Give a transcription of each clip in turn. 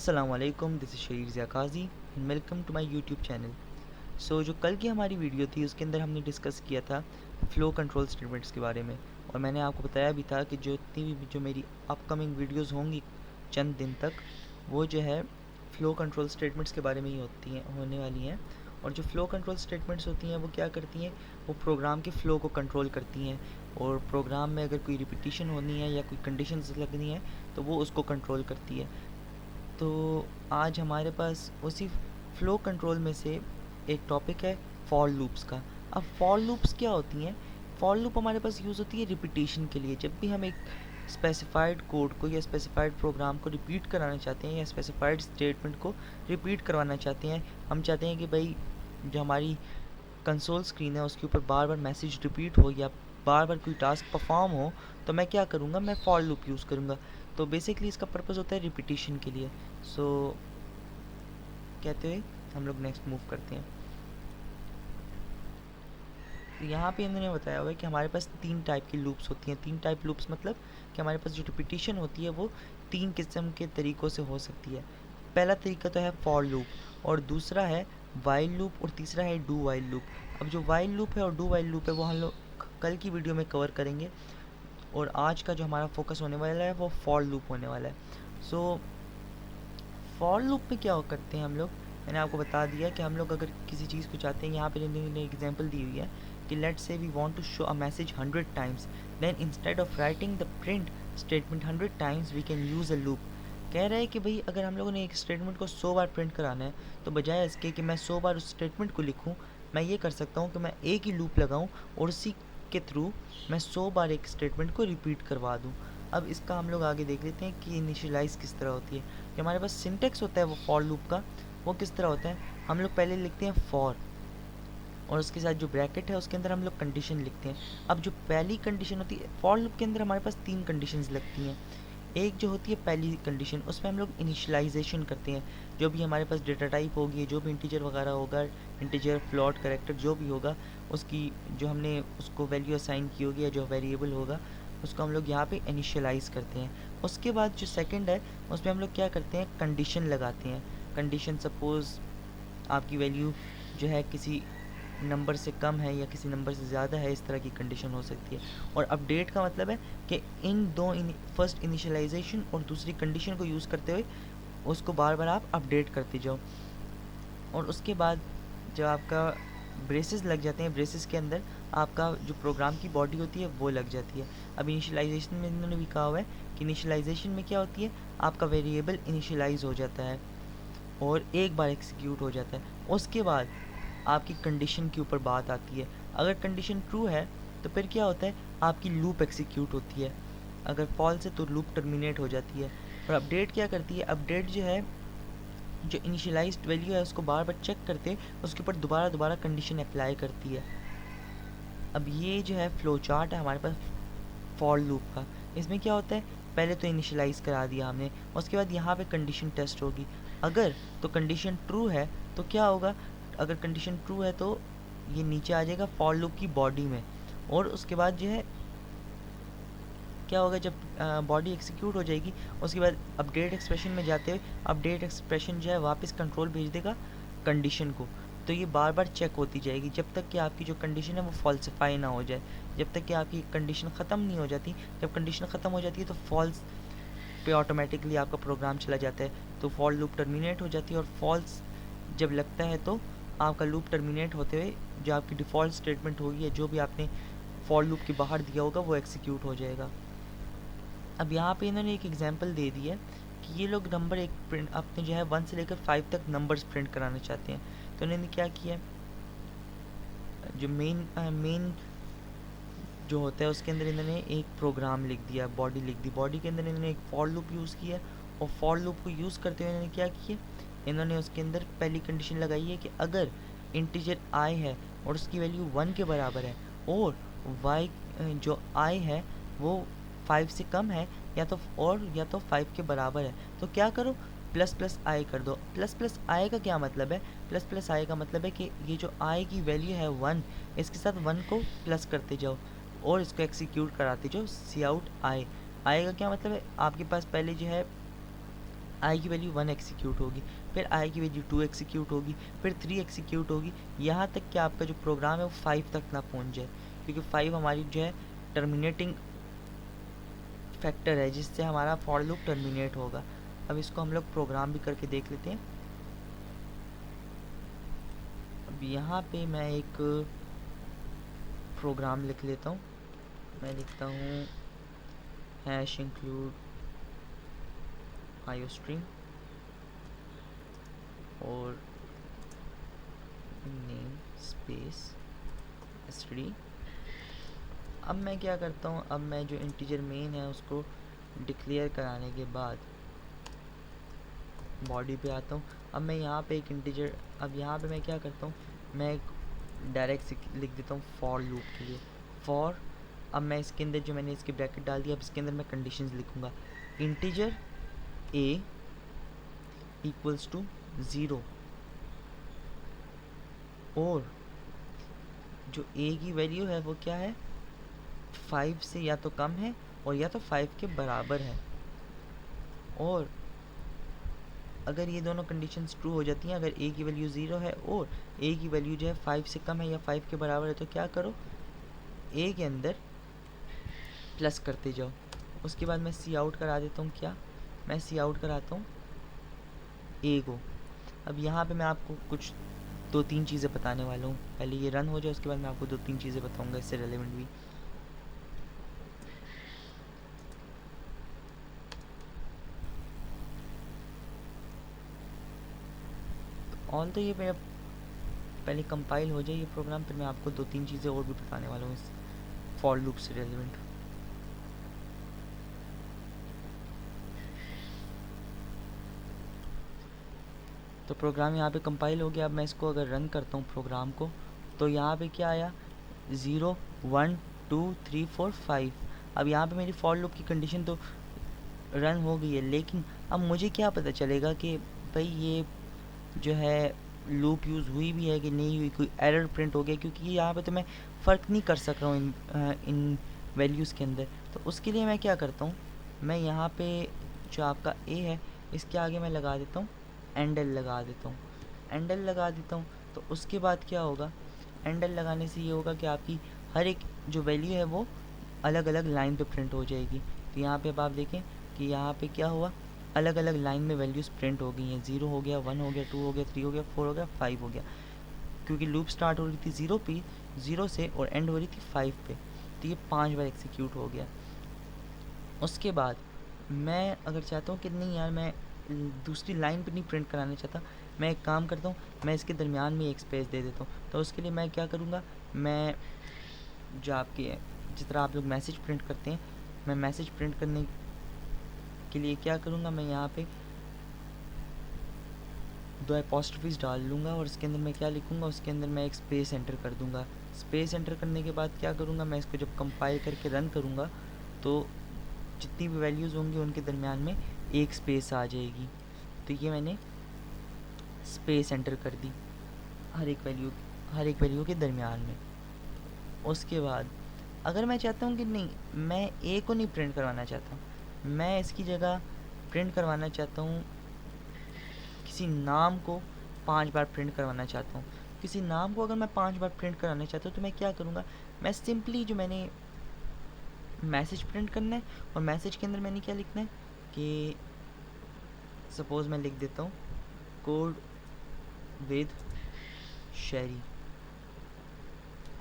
अस्सलाम वालेकुम, this is Sharir Ziya Kazi and welcome to my YouTube channel. So जो कल की हमारी वीडियो थी उसके अंदर हमने डिस्कस किया था फ़्लो कंट्रोल स्टेटमेंट्स के बारे में, और मैंने आपको बताया भी था कि जो इतनी भी जो मेरी अपकमिंग वीडियोज़ होंगी चंद दिन तक, वो जो है फ़्लो कंट्रोल स्टेटमेंट्स के बारे में ही होने वाली हैं। और जो फ़्लो कंट्रोल स्टेटमेंट्स होती हैं वो क्या करती हैं, वो प्रोग्राम के फ़्लो को कंट्रोल करती हैं, और प्रोग्राम में अगर कोई रिपीटिशन होनी है या कोई कंडीशंस लगनी है तो वो उसको कंट्रोल करती है। तो आज हमारे पास उसी फ़्लो कंट्रोल में से एक टॉपिक है फॉर लूप्स का। अब फॉर लूप्स क्या होती हैं? फॉर लूप हमारे पास यूज़ होती है रिपीटेशन के लिए। जब भी हम एक स्पेसिफाइड कोड को या स्पेसिफाइड प्रोग्राम को रिपीट कराना चाहते हैं या स्पेसिफाइड स्टेटमेंट को रिपीट करवाना चाहते हैं, हम चाहते हैं कि भाई जो हमारी कंसोल स्क्रीन है उसके ऊपर बार बार मैसेज रिपीट हो या बार बार कोई टास्क परफॉर्म हो, तो मैं क्या करूँगा, मैं फॉर लूप यूज़ करूँगा। तो बेसिकली इसका पर्पस होता है रिपीटिशन के लिए। सो कहते हुए हम लोग नेक्स्ट मूव करते हैं। तो यहाँ पे इन्होंने बताया हुआ है कि हमारे पास 3 टाइप की लूप्स होती हैं। 3 टाइप लूप्स मतलब कि हमारे पास जो रिपीटिशन होती है वो 3 किस्म के तरीक़ों से हो सकती है। पहला तरीका तो है फॉर लूप, और दूसरा है व्हाइल लूप, और तीसरा है डू व्हाइल लूप। अब जो व्हाइल लूप है और डू व्हाइल लूप है वो हम लोग कल की वीडियो में कवर करेंगे, और आज का जो हमारा फोकस होने वाला है वो फॉर लूप होने वाला है। सो फॉर लूप में क्या करते हैं हम लोग, मैंने आपको बता दिया कि हम लोग अगर किसी चीज़ को चाहते हैं, यहाँ पे इन्होंने एग्जांपल दी हुई है कि let's say we want to show a message 100 times, then instead of writing the print statement 100 times we can use a loop. कह रहा है कि भाई अगर हम लोगों ने एक स्टेटमेंट को 100 बार प्रिंट कराना है, तो बजाय इसके कि मैं 100 बार उस स्टेटमेंट को लिखूँ, मैं ये कर सकता हूँ कि मैं एक ही लूप लगाऊँ और उसी के थ्रू मैं 100 बार एक स्टेटमेंट को रिपीट करवा दूँ। अब इसका हम लोग आगे देख लेते हैं कि इनिशियलाइज़ किस तरह होती है। जो हमारे पास सिंटेक्स होता है वो फॉर लूप का, वो किस तरह होता है, हम लोग पहले लिखते हैं फॉर, और उसके साथ जो ब्रैकेट है उसके अंदर हम लोग कंडीशन लिखते हैं। अब जो पहली कंडीशन होती है फॉर लूप के अंदर, हमारे पास 3 कंडीशंस लगती हैं। एक जो होती है पहली कंडीशन, उसमें हम लोग इनिशियलाइजेशन करते हैं। जो भी हमारे पास डेटा टाइप होगी, जो भी इंटीजर वगैरह होगा, इंटीजर फ्लोट करेक्टर जो भी होगा, उसकी जो हमने उसको वैल्यू असाइन की होगी या जो वेरिएबल होगा, उसको हम लोग यहाँ पे इनिशियलाइज़ करते हैं। उसके बाद जो सेकंड है उसमें हम लोग क्या करते हैं, कंडीशन लगाते हैं। कंडीशन सपोज़ आपकी वैल्यू जो है किसी नंबर से कम है या किसी नंबर से ज़्यादा है, इस तरह की कंडीशन हो सकती है। और अपडेट का मतलब है कि इन दो फर्स्ट इनिशियलाइजेशन और दूसरी कंडीशन को यूज़ करते हुए उसको बार बार आप अपडेट करते जाओ। और उसके बाद जब आपका ब्रेसेस लग जाते हैं, ब्रेसेस के अंदर आपका जो प्रोग्राम की बॉडी होती है वो लग जाती है। अब इनिशियलाइजेशन में इन्होंने भी कहा हुआ है कि इनिशियलाइजेशन में क्या होती है, आपका वेरिएबल इनिशियलाइज हो जाता है और एक बार एग्जीक्यूट हो जाता है। उसके बाद आपकी कंडीशन के ऊपर बात आती है। अगर कंडीशन ट्रू है तो फिर क्या होता है, आपकी लूप एग्जीक्यूट होती है। अगर फॉल्स है तो लूप टर्मिनेट हो जाती है। और अपडेट क्या करती है, अपडेट जो है जो इनिशियलाइज्ड वैल्यू है उसको बार बार चेक करते उसके ऊपर दोबारा कंडीशन अप्लाई करती है। अब ये जो है फ्लो चार्ट है हमारे पास फॉर लूप का। इसमें क्या होता है, पहले तो इनिशियलाइज़ करा दिया हमने, उसके बाद यहाँ पे कंडीशन टेस्ट होगी। अगर तो कंडीशन ट्रू है तो क्या होगा, अगर कंडीशन ट्रू है तो ये नीचे आ जाएगा फॉर लूप की बॉडी में, और उसके बाद जो है क्या होगा, जब बॉडी एग्जीक्यूट हो जाएगी उसके बाद अपडेट एक्सप्रेशन में जाते हुए अपडेट एक्सप्रेशन जो है वापस कंट्रोल भेज देगा कंडीशन को। तो ये बार बार चेक होती जाएगी जब तक कि आपकी जो कंडीशन है वो फॉल्सिफाई ना हो जाए, जब तक कि आपकी कंडीशन ख़त्म नहीं हो जाती। जब कंडीशन ख़त्म हो जाती है तो फॉल्स पे ऑटोमेटिकली आपका प्रोग्राम चला जाता है, तो फॉर लूप टर्मिनेट हो जाती है। और फॉल्स जब लगता है तो आपका लूप टर्मिनेट होते हुए जो आपकी डिफ़ॉल्ट स्टेटमेंट होगी या जो भी आपने फॉर लूप के बाहर दिया होगा वो एग्जीक्यूट हो जाएगा। अब यहाँ पे इन्होंने एक एग्जांपल दे दी है कि ये लोग नंबर एक प्रिंट अपने जो है 1 से लेकर 5 तक नंबर्स प्रिंट कराना चाहते हैं। तो इन्होंने क्या किया, जो मेन जो होता है उसके अंदर इन्होंने एक प्रोग्राम लिख दिया, बॉडी लिख दी। बॉडी के अंदर इन्होंने एक फॉर लूप यूज़ किया, और फॉर लूप को यूज़ करते हुए इन्होंने क्या किया, इन्होंने उसके अंदर पहली कंडीशन लगाई है कि अगर इंटीजर आई है और उसकी वैल्यू 1 के बराबर है, और वाई जो आई है वो 5 से कम है या तो 5 के बराबर है, तो क्या करो, प्लस प्लस आई कर दो। प्लस प्लस आई का क्या मतलब है, प्लस प्लस आई का मतलब है कि ये जो आई की वैल्यू है 1, इसके साथ 1 को प्लस करते जाओ और इसको एक्सिक्यूट कराते जाओ, सी आउट आई। आई का क्या मतलब है, आपके पास पहले जो है आई की वैल्यू 1 एग्जीक्यूट होगी, फिर आई की वैल्यू 2 एग्जीक्यूट होगी, फिर 3 एग्जीक्यूट होगी, यहाँ तक कि आपका जो प्रोग्राम है वो 5 तक ना पहुँच जाए, क्योंकि 5 हमारी जो है टर्मिनेटिंग फैक्टर है जिससे हमारा फॉर लूप टर्मिनेट होगा। अब इसको हम लोग प्रोग्राम भी करके देख लेते हैं। अब यहाँ पे मैं एक प्रोग्राम लिख लेता हूँ। मैं लिखता हूँ हैश इंक्लूड आईओस्ट्रीम और नेम स्पेस एसटीडी। अब मैं क्या करता हूँ, अब मैं जो इंटीजर मेन है उसको डिक्लेयर कराने के बाद बॉडी पे आता हूँ। अब मैं यहाँ पे एक इंटीजर, अब यहाँ पे मैं क्या करता हूँ, मैं एक डायरेक्ट लिख देता हूँ फॉर लूप के लिए फॉर। अब मैं इसके अंदर जो मैंने इसके ब्रैकेट डाल दिया, अब इसके अंदर मैं कंडीशंस लिखूँगा। इंटीजर a इक्वल्स टू 0 और जो a की वैल्यू है वो क्या है, 5 से या तो कम है और या तो 5 के बराबर है। और अगर ये दोनों कंडीशंस ट्रू हो जाती हैं, अगर a की वैल्यू 0 है और a की वैल्यू जो है 5 से कम है या 5 के बराबर है, तो क्या करो, a के अंदर प्लस करते जाओ। उसके बाद मैं सी आउट करा देता हूँ, क्या मैं सी आउट कराता हूँ a को। अब यहाँ पे मैं आपको कुछ 2-3 चीज़ें बताने वाला हूँ, पहले ये रन हो जाए उसके बाद मैं आपको 2-3 चीज़ें बताऊँगा इससे रेलेवेंट भी। ऑल तो ये मेरा पहले कंपाइल हो जाए ये प्रोग्राम, फिर मैं आपको 2-3 चीज़ें और भी बताने वाला हूँ इस फॉर लूप से रेलेवेंट। तो प्रोग्राम यहाँ पे कंपाइल हो गया। अब मैं इसको अगर रन करता हूँ प्रोग्राम को, तो यहाँ पे क्या आया, 0 1 2 3 4 5। अब यहाँ पे मेरी फॉर लूप की कंडीशन तो रन हो गई है, लेकिन अब मुझे क्या पता चलेगा कि भाई ये जो है लूप यूज़ हुई भी है कि नहीं हुई, कोई एरर प्रिंट हो गया, क्योंकि यहाँ पे तो मैं फ़र्क नहीं कर सक रहा हूँ इन वैल्यूज़ के अंदर। तो उसके लिए मैं क्या करता हूँ, मैं यहाँ पे जो आपका a है इसके आगे मैं लगा देता हूँ एंडल लगा देता हूँ, एंडल लगा देता हूँ। तो उसके बाद क्या होगा, एंडल लगाने से ये होगा कि आपकी हर एक जो वैल्यू है वो अलग अलग लाइन पे प्रिंट हो जाएगी। तो यहाँ पे अब आप देखें कि यहाँ पे क्या हुआ, अलग अलग लाइन में वैल्यूज़ प्रिंट हो गई हैं। 0 हो गया, 1 हो गया, 2 हो गया, 3 हो गया, 4 हो गया, 5 हो गया, क्योंकि लूप स्टार्ट हो रही थी 0 पे, 0 से, और एंड हो रही थी 5 पे। तो ये 5 बार एग्जीक्यूट हो गया। उसके बाद मैं अगर चाहता हूँ कि नहीं यार मैं दूसरी लाइन पे नहीं प्रिंट कराना चाहता, मैं एक काम करता हूँ, मैं इसके दरमियान में एक स्पेस दे देता हूँ। तो उसके लिए मैं क्या करूँगा, मैं जो आपके जिस तरह आप लोग मैसेज प्रिंट करते हैं, मैं मैसेज प्रिंट करने के लिए क्या करूँगा, मैं यहाँ पे 2 एपोस्ट्रोफीज डाल लूँगा और इसके अंदर मैं क्या लिखूँगा, उसके अंदर मैं एक स्पेस एंटर कर दूँगा। स्पेस एंटर करने के बाद क्या करूँगा, मैं इसको जब कंपाइल करके रन करूँगा तो जितनी भी वैल्यूज़ होंगी उनके दरमियान में एक स्पेस आ जाएगी। तो ये मैंने स्पेस एंटर कर दी हर एक वैल्यू के दरमियान में। उसके बाद अगर मैं चाहता हूँ कि नहीं, मैं ए को नहीं प्रिंट करवाना चाहता, मैं इसकी जगह प्रिंट करवाना चाहता हूँ किसी नाम को 5 बार प्रिंट करवाना चाहता हूँ। किसी नाम को अगर मैं 5 बार प्रिंट कराना चाहता हूँ तो मैं क्या करूँगा, मैं सिंपली जो मैंने मैसेज प्रिंट करना है और मैसेज के अंदर मैंने क्या लिखना है कि सपोज़ मैं लिख देता हूँ कोड विद शेरी।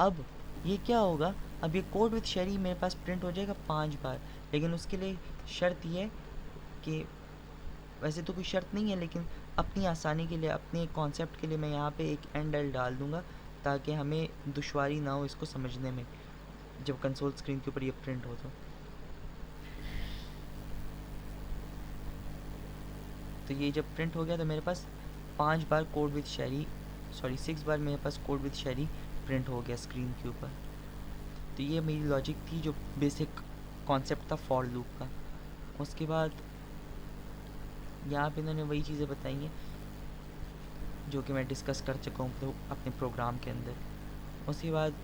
अब ये क्या होगा, अब ये कोड विद शेरी मेरे पास प्रिंट हो जाएगा 5 बार, लेकिन उसके लिए शर्त ये है कि वैसे तो कोई शर्त नहीं है, लेकिन अपनी आसानी के लिए, अपने कॉन्सेप्ट के लिए मैं यहाँ पे एक एंडल डाल दूँगा ताकि हमें दुश्वारी ना हो इसको समझने में जब कंसोल स्क्रीन के ऊपर ये प्रिंट हो। तो ये जब प्रिंट हो गया तो मेरे पास 5 बार कोड विद शेरी, 6 बार मेरे पास कोड विद शेरी प्रिंट हो गया स्क्रीन के ऊपर। तो ये मेरी लॉजिक थी, जो बेसिक कॉन्सेप्ट था फॉर लूप का। उसके बाद यहाँ पे इन्होंने वही चीज़ें बताई हैं जो कि मैं डिस्कस कर चुका हूँ तो अपने प्रोग्राम के अंदर। उसके बाद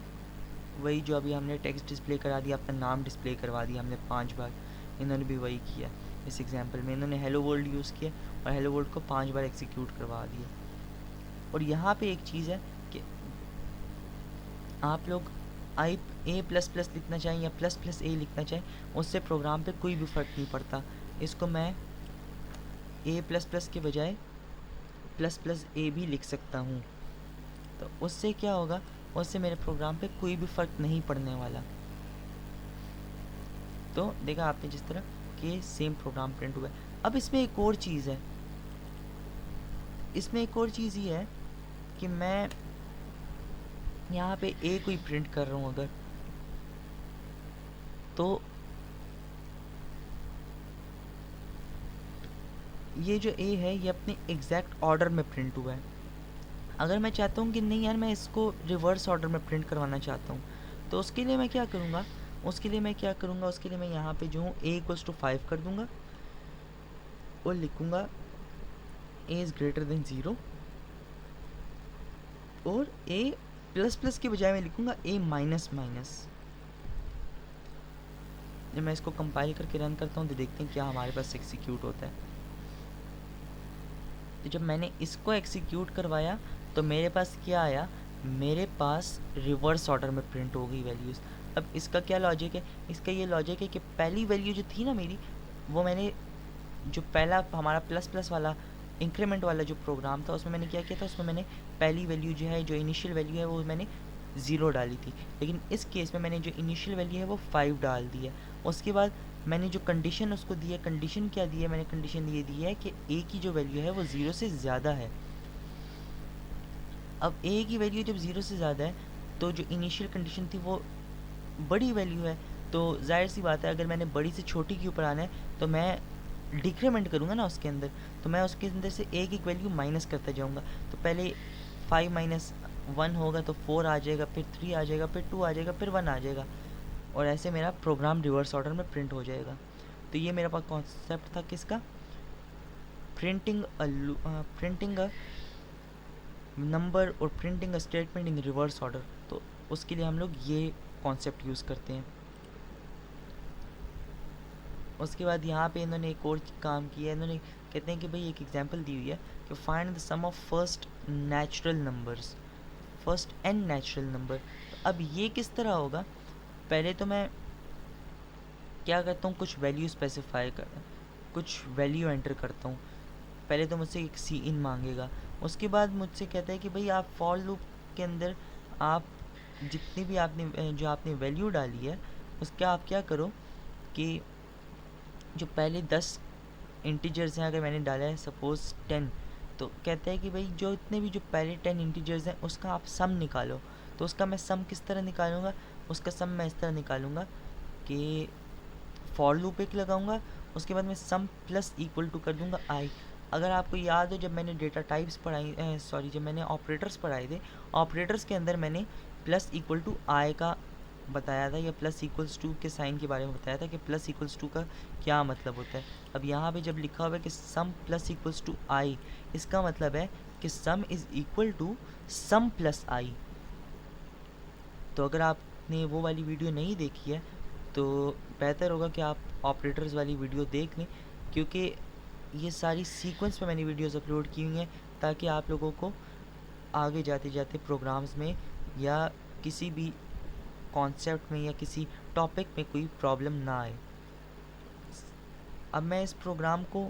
वही जो अभी हमने टेक्स्ट डिस्प्ले करा दिया, अपना नाम डिस्प्ले करवा दिया हमने 5 बार, इन्होंने भी वही किया। इस एग्जांपल में इन्होंने हेलो वर्ल्ड यूज़ किया और हेलो वर्ल्ड को 5 बार एग्जीक्यूट करवा दिया। और यहाँ पे एक चीज़ है कि आप लोग आई ए प्लस प्लस लिखना चाहें या प्लस प्लस ए लिखना चाहें, उससे प्रोग्राम पे कोई भी फ़र्क नहीं पड़ता। इसको मैं ए प्लस प्लस के बजाय प्लस प्लस ए भी लिख सकता हूँ, तो उससे क्या होगा, उससे मेरे प्रोग्राम पे कोई भी फ़र्क नहीं पड़ने वाला। तो देखा आपने जिस तरह कि सेम प्रोग्राम प्रिंट हुआ है। अब इसमें एक और चीज़ है, इसमें एक और चीज़ ये है कि मैं यहाँ पे ए कोई प्रिंट कर रहा हूँ अगर, तो ये जो ए है ये अपने एग्जैक्ट ऑर्डर में प्रिंट हुआ है। अगर मैं चाहता हूँ कि नहीं यार मैं इसको रिवर्स ऑर्डर में प्रिंट करवाना चाहता हूँ, तो उसके लिए मैं क्या करूँगा, उसके लिए मैं यहाँ पे जो हूँ ए इक्वल्स टू 5 कर दूँगा और लिखूँगा ए इज़ ग्रेटर देन 0, और ए प्लस प्लस के बजाय मैं लिखूँगा ए माइनस माइनस। जब मैं इसको कंपाइल करके रन करता हूँ तो देखते हैं क्या हमारे पास एग्जीक्यूट होता है। तो जब मैंने इसको एग्जीक्यूट करवाया तो मेरे पास क्या आया, मेरे पास रिवर्स ऑर्डर में प्रिंट हो गई वैल्यूज़। अब इसका क्या लॉजिक है, इसका ये लॉजिक है कि पहली वैल्यू जो थी ना मेरी, वो मैंने जो पहला हमारा प्लस प्लस वाला इंक्रीमेंट वाला जो प्रोग्राम था उसमें मैंने क्या किया था, उसमें मैंने पहली वैल्यू जो है, जो इनिशियल वैल्यू है वो मैंने 0 डाली थी। लेकिन इस केस में मैंने जो इनिशियल वैल्यू है वो 5 डाल दी है। उसके बाद मैंने जो कंडीशन उसको दी है, कंडीशन क्या दी है, मैंने कंडीशन ये दी है कि ए की जो वैल्यू है वो 0 से ज़्यादा है। अब ए की वैल्यू जब 0 से ज़्यादा है तो जो इनिशियल कंडीशन थी वो बड़ी वैल्यू है, तो जाहिर सी बात है अगर मैंने बड़ी से छोटी के ऊपर आना है तो मैं डिक्रीमेंट करूँगा ना उसके अंदर, तो मैं उसके अंदर से एक एक वैल्यू माइनस करता जाऊँगा। तो पहले 5 माइनस 1 होगा तो 4 आ जाएगा, फिर 3 आ जाएगा, फिर 2 आ जाएगा, फिर 1 आ जाएगा, और ऐसे मेरा प्रोग्राम रिवर्स ऑर्डर में प्रिंट हो जाएगा। तो ये मेरा पास कॉन्सेप्ट था किसका, प्रिंटिंग अ नंबर और printing a statement in reverse order. तो उसके लिए हम लोग ये कॉन्सेप्ट यूज़ करते हैं। उसके बाद यहाँ पे इन्होंने एक और काम किया है, इन्होंने कहते हैं कि भाई एक एग्जांपल दी हुई है कि find the sum of first natural numbers, first n natural number. अब ये किस तरह होगा, पहले तो मैं क्या करता हूँ, कुछ वैल्यू स्पेसिफाई कर, कुछ वैल्यू एंटर करता हूँ। पहले तो मुझसे एक सी इन मांगेगा, उसके बाद मुझसे कहता है कि भाई आप फॉर लूप के अंदर आप जितनी भी आपने जो आपने वैल्यू डाली है उसका आप क्या करो कि जो पहले 10 इंटीजर्स हैं अगर मैंने डाला है सपोज़ 10, तो कहता है कि भाई जो इतने भी जो पहले 10 इंटीजर्स हैं उसका आप सम निकालो। तो उसका मैं सम किस तरह निकालूंगा, उसका सम मैं इस तरह निकालूंगा कि फॉर लूप एक लगाऊंगा, उसके बाद मैं सम प्लस इक्वल टू कर दूंगा आई। अगर आपको याद हो जब मैंने डेटा टाइप्स पढ़ाई, जब मैंने ऑपरेटर्स पढ़ाए थे, ऑपरेटर्स के अंदर मैंने प्लस इक्वल टू आई का बताया था, या प्लस इक्वल्स टू के साइन के बारे में बताया था कि प्लस इक्वल्स टू का क्या मतलब होता है। अब यहाँ पे जब लिखा हुआ है कि sum plus equals to I, इसका मतलब है कि sum is equal to sum plus I. तो अगर आपने वो वाली वीडियो नहीं देखी है तो बेहतर होगा कि आप ऑपरेटर्स वाली वीडियो देख लें, क्योंकि ये सारी सीक्वेंस पे मैंने वीडियोस अपलोड की हुई हैं ताकि आप लोगों को आगे जाते जाते प्रोग्राम्स में या किसी भी कॉन्सेप्ट में या किसी टॉपिक में कोई प्रॉब्लम ना आए। अब मैं इस प्रोग्राम को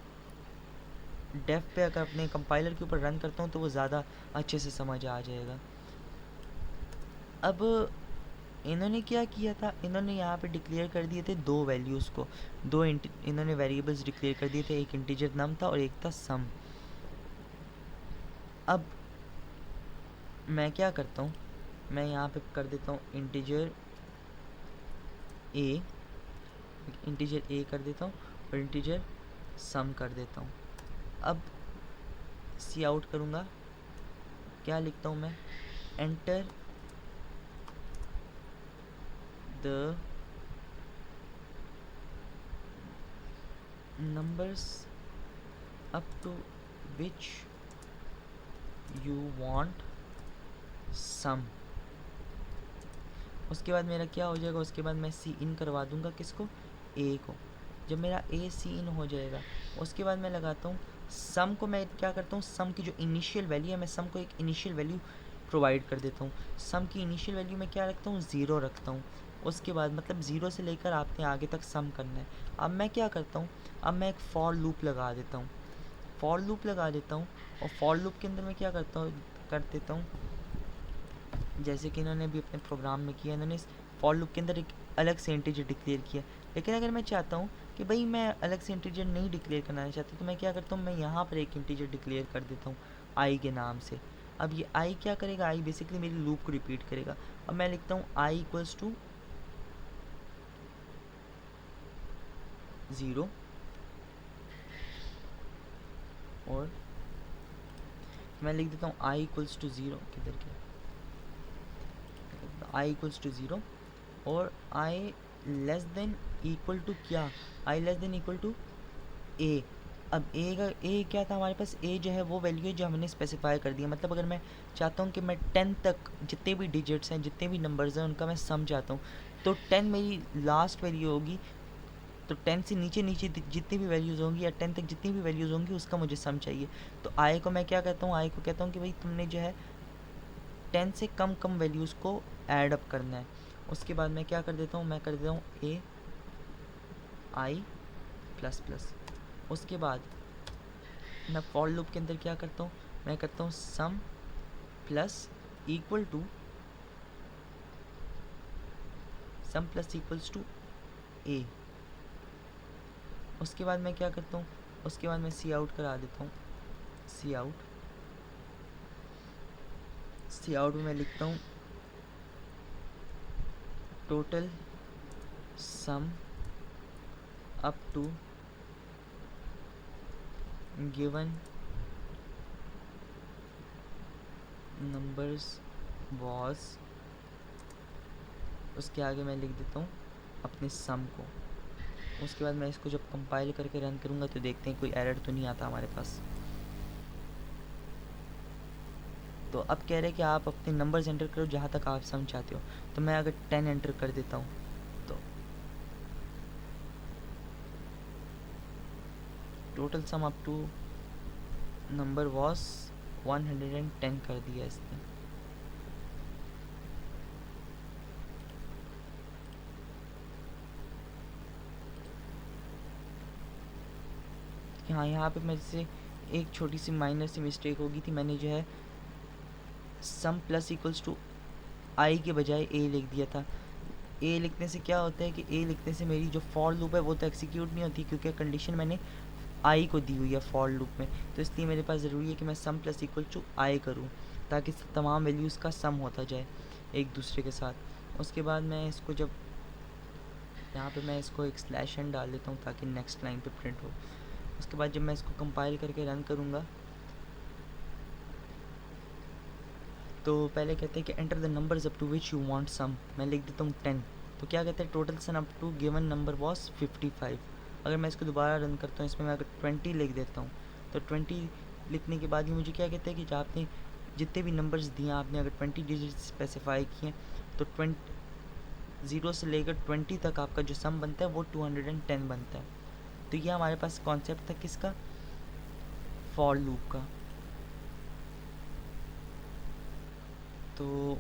डेफ पे अगर अपने कंपाइलर के ऊपर रन करता हूँ तो वो ज़्यादा अच्छे से समझ आ जाएगा। अब इन्होंने क्या किया था, इन्होंने यहाँ पे डिक्लेयर कर दिए थे दो वैल्यूज़ को, इन्होंने वेरिएबल्स डिक्लेयर कर दिए थे, एक इंटीजर नम था और एक था सम। अब मैं क्या करता हूँ, मैं यहाँ पे कर देता हूँ इंटीजर ए कर देता हूँ और इंटीजर सम कर देता हूँ। अब सी आउट करूँगा, क्या लिखता हूँ मैं, enter the numbers up to which you want sum। उसके बाद मेरा क्या हो जाएगा, उसके बाद मैं सी इन करवा दूंगा किसको, ए को। जब मेरा ए सी इन हो जाएगा उसके बाद मैं लगाता हूँ सम को। मैं क्या करता हूँ, सम की जो इनिशियल वैल्यू है मैं सम को एक इनिशियल वैल्यू प्रोवाइड कर देता हूँ। सम की इनिशियल वैल्यू मैं क्या रखता हूँ, ज़ीरो रखता हूँ। उसके बाद मतलब ज़ीरो से लेकर आपने आगे तक सम करना है। अब मैं क्या करता हूँ, अब मैं एक फॉर लूप लगा देता हूँ। फॉर लूप लगा देता हूँ और फॉर लूप के अंदर मैं क्या कर देता हूँ, जैसे कि इन्होंने भी अपने प्रोग्राम में किया, इन्होंने इस फॉर लूप के अंदर एक अलग से इंटीजर डिक्लेयर किया। लेकिन अगर मैं चाहता हूँ कि भाई मैं अलग से इंटीजर नहीं डिक्लेयर करना चाहता, तो मैं क्या करता हूँ, मैं यहाँ पर एक इंटीजर डिक्लेयर कर देता हूँ आई के नाम से। अब ये आई क्या करेगा, आई बेसिकली मेरी लूप को रिपीट करेगा। अब मैं लिखता हूँ आई इक्वल्स टू 0 और मैं लिख देता हूँ आई इक्वल्स टू 0, किधर गया, आई इक्वल्स टू 0 और आई लेस देन इक्वल टू क्या, आई लेस देन इक्वल टू ए। अब ए क्या था हमारे पास, ए जो है वो वैल्यू है जो हमने स्पेसिफाई कर दिया। मतलब अगर मैं चाहता हूँ कि मैं 10 तक जितने भी डिजिट्स हैं, जितने भी नंबर्स हैं, उनका मैं सम चाहता हूँ, तो 10 मेरी लास्ट वैल्यू होगी। तो 10 से नीचे नीचे जितनी भी वैल्यूज़ होंगी या 10 तक जितनी भी वैल्यूज़ होंगी उसका मुझे सम चाहिए। तो आई को मैं क्या कहता हूँ, आई को कहता हूँ कि भाई तुमने जो है 10 से कम कम वैल्यूज़ को ऐड अप करना है। उसके बाद मैं क्या कर देता हूँ, मैं कर देता हूँ ए आई प्लस प्लस। उसके बाद मैं फॉर लूप के अंदर क्या करता हूँ, मैं करता हूँ sum plus equal to sum plus equals to A. उसके बाद मैं क्या करता हूँ, उसके बाद मैं सी आउट करा देता हूँ। सी आउट में मैं लिखता हूँ total sum up to given numbers was, उसके आगे मैं लिख देता हूँ अपने सम को। उसके बाद मैं इसको जब कंपाइल करके रन करूँगा तो देखते हैं कोई एरर तो नहीं आता हमारे पास। तो अब कह रहे हैं कि आप अपने नंबर्स एंटर करो जहाँ तक आप सम चाहते हो। तो मैं अगर 10 एंटर कर देता हूँ तो total sum up to number was 110 कर दिया इसने। हाँ, यहाँ पे मेरे से एक छोटी सी माइनर सी मिस्टेक होगी थी, मैंने जो है सम प्लस इक्वल्स टू आई के बजाय ए लिख दिया था। ए लिखने से क्या होता है कि ए लिखने से मेरी जो फॉर लूप है वो तो एग्जीक्यूट नहीं होती, क्योंकि कंडीशन मैंने आई को दी हुई है फॉर लूप में। तो इसलिए मेरे पास ज़रूरी है कि मैं सम प्लस इक्वल टू आई करूँ, ताकि तमाम वैल्यूज़ का सम होता जाए एक दूसरे के साथ। उसके बाद मैं इसको जब यहाँ पे मैं इसको एक स्लैश एन डाल देता हूँ ताकि नेक्स्ट लाइन पे प्रिंट हो। उसके बाद जब मैं इसको कंपाइल करके रन करूँगा तो पहले कहते हैं कि enter the numbers up to which you want sum. मैं लिख देता हूँ 10। तो क्या कहते हैं, total sum up to given number was 55। अगर मैं इसको दोबारा रन करता हूँ, इसमें मैं अगर 20 लिख देता हूँ तो 20 लिखने के बाद ही मुझे क्या कहते हैं कि आपने जितने भी नंबर्स दिए आपने अगर 20 डिजिट स्पेसिफाई किए तो 0 से लेकर 20 तक आपका जो सम बनता है वो 210 बनता है। तो ये हमारे पास कॉन्सेप्ट था किसका, फॉर लूप का। तो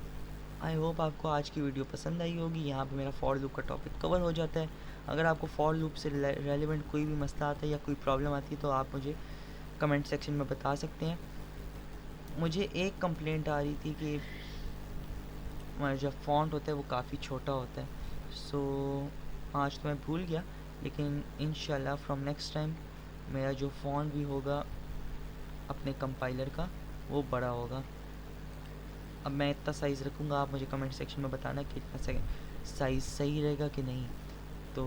आई होप आपको आज की वीडियो पसंद आई होगी। यहाँ पे मेरा फॉर लूप का टॉपिक कवर हो जाता है। अगर आपको फॉर लूप से रेलिवेंट कोई भी मसला आता है या कोई प्रॉब्लम आती है तो आप मुझे कमेंट सेक्शन में बता सकते हैं। मुझे एक कंप्लेंट आ रही थी कि हमारा जो फ़ॉन्ट होता है वो काफ़ी छोटा होता है। सो आज तो मैं भूल गया, लेकिन इंशाल्लाह फ्रॉम नेक्स्ट टाइम मेरा जो फ़ॉन्ट भी होगा अपने कंपाइलर का वो बड़ा होगा। अब मैं इतना साइज़ रखूँगा, आप मुझे कमेंट सेक्शन में बताना कि इतना साइज़ सही रहेगा कि नहीं। तो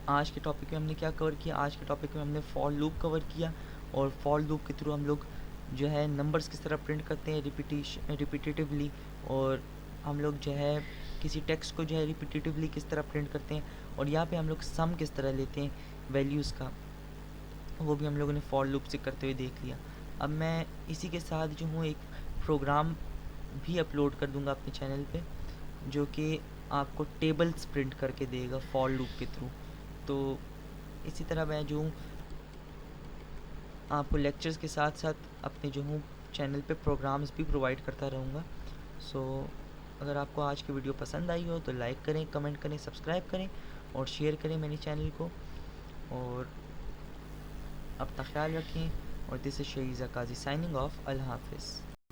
आज के टॉपिक में हमने क्या कवर किया, आज के टॉपिक में हमने फॉर लूप कवर किया और फॉर लूप के थ्रू हम लोग जो है नंबर्स किस तरह प्रिंट करते हैं रिपीटेटिवली, और हम लोग जो है किसी टेक्स्ट को जो है रिपीटेटिवली किस तरह प्रिंट करते हैं, और यहाँ पे हम लोग सम किस तरह लेते हैं वैल्यूज़ का, वो भी हम लोगों ने फॉर लूप से करते हुए देख लिया। अब मैं इसी के साथ जो हूँ एक प्रोग्राम भी अपलोड कर दूंगा अपने चैनल पे, जो कि आपको टेबल्स प्रिंट करके देगा फॉर लूप के थ्रू। तो इसी तरह मैं जो हूँ आपको लेक्चर्स के साथ साथ अपने जो हूँ चैनल पे प्रोग्राम्स भी प्रोवाइड करता रहूँगा। सो अगर आपको आज की वीडियो पसंद आई हो तो लाइक करें, कमेंट करें, सब्सक्राइब करें और शेयर करें मेरे चैनल को। और अपना ख्याल रखें। और this is Shahiza Kazi signing off. अल्लाह हाफ़िज़।